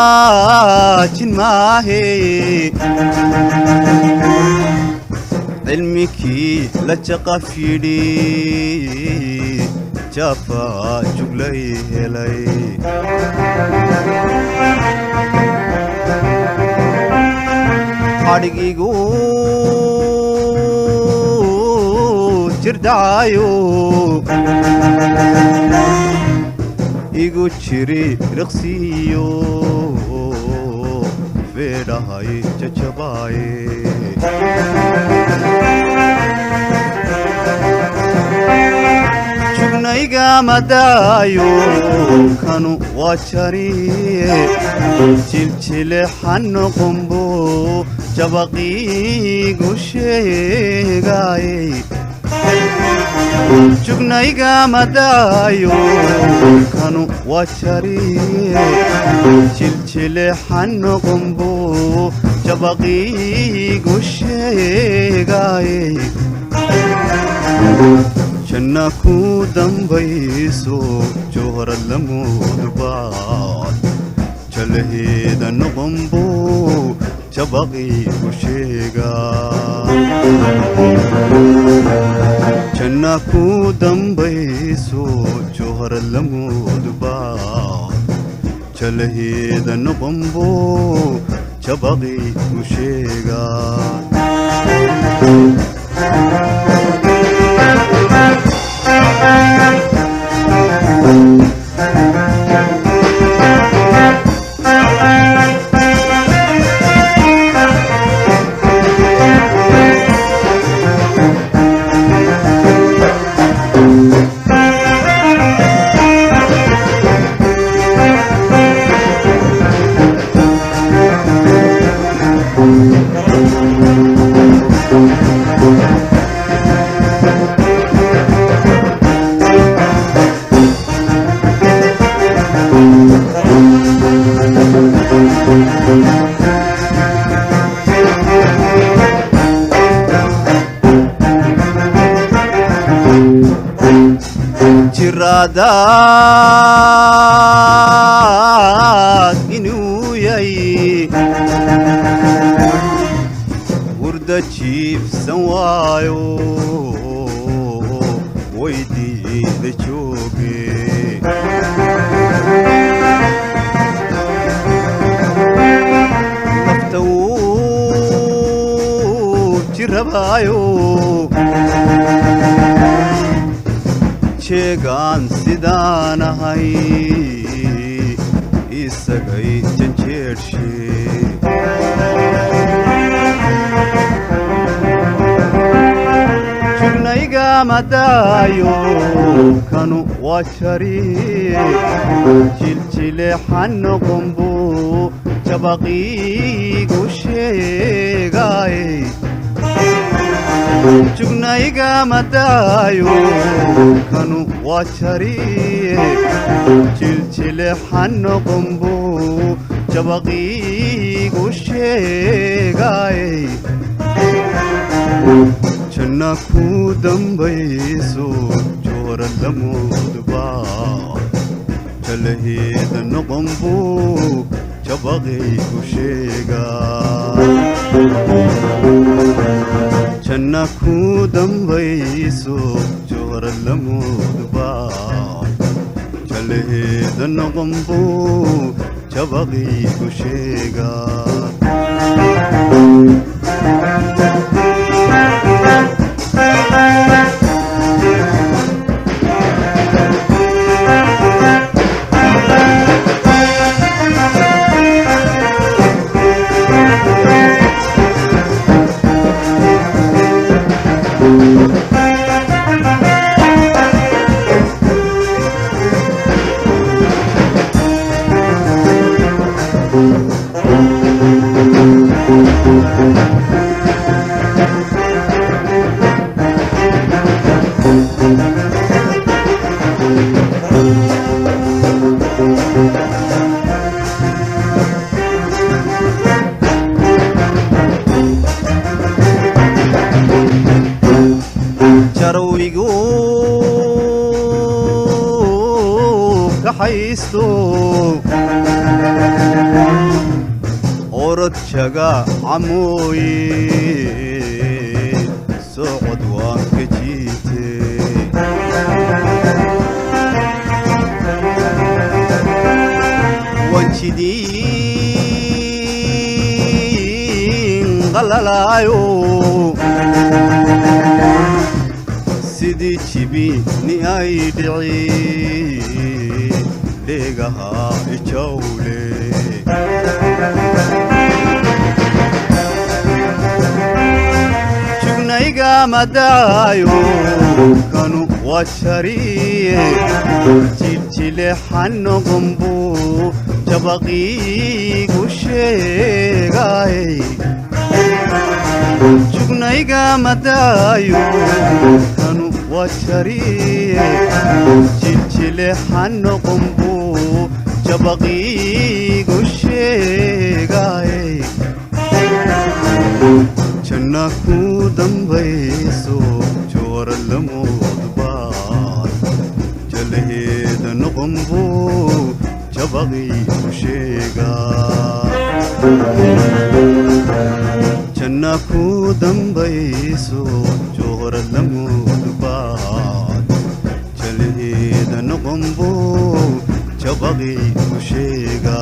wadaajin maahe cilmikii la jaqaf yidhi jafa juglay helay xadhigigu jirdaayo igu jiri riqsiyo feedhahay jajabaaye jugnayga madaayo kanu waa jariye jiljile xanoqombo jabaqiigu sheegaaye jugnayga madaayo kanu waa jariye jiljile xanoqombo jabaqiigu sheegaaye janna ku dambayso jawharad lamoodbaad jalaheeda noqombo jabaqiigu sheegaa janna ku dambayso jawharad lamoodbaad jalaheeda noqombo jabaqiigu sheegaa jiradaad inuu yahay hurda jiifsan waayo weydiida jooge nafta wuu jirabaayo sheegaan sidaanahay isagay janjeershe jugnayga madaayo kanu waa jariye jiljile xanoqombo jabaqiigu sheegaaye jugnayga madaayo kanu waa jariye jiljile xanoqombo jabaqiigu sheegaaye janna ku dambayso jawharad lamoodbaad jalaheeda noqombo jabaqiigu sheegaa janna ku dambayso jawharad lamoodbaad jalaheeda noqombo jabaqiigu sheegaa عموي صعد وانكجيتي وانشدين غلالايو سيدي تشبيني اي دعي ليقها يجولي شقنايقا مدايو كانوا واشري جلجلي حنو غنبو جبقي قشيقاي شقنايقا مدايو كانوا واشري جلجلي حنو غنبو جبقي قشيقاي جناكو دنبيسو جور اللمود بار جلهيد نقنبو جبغي وشيقا جناكو دنبيسو جور اللمود بار جلهيد نقنبو جبغي وشيقا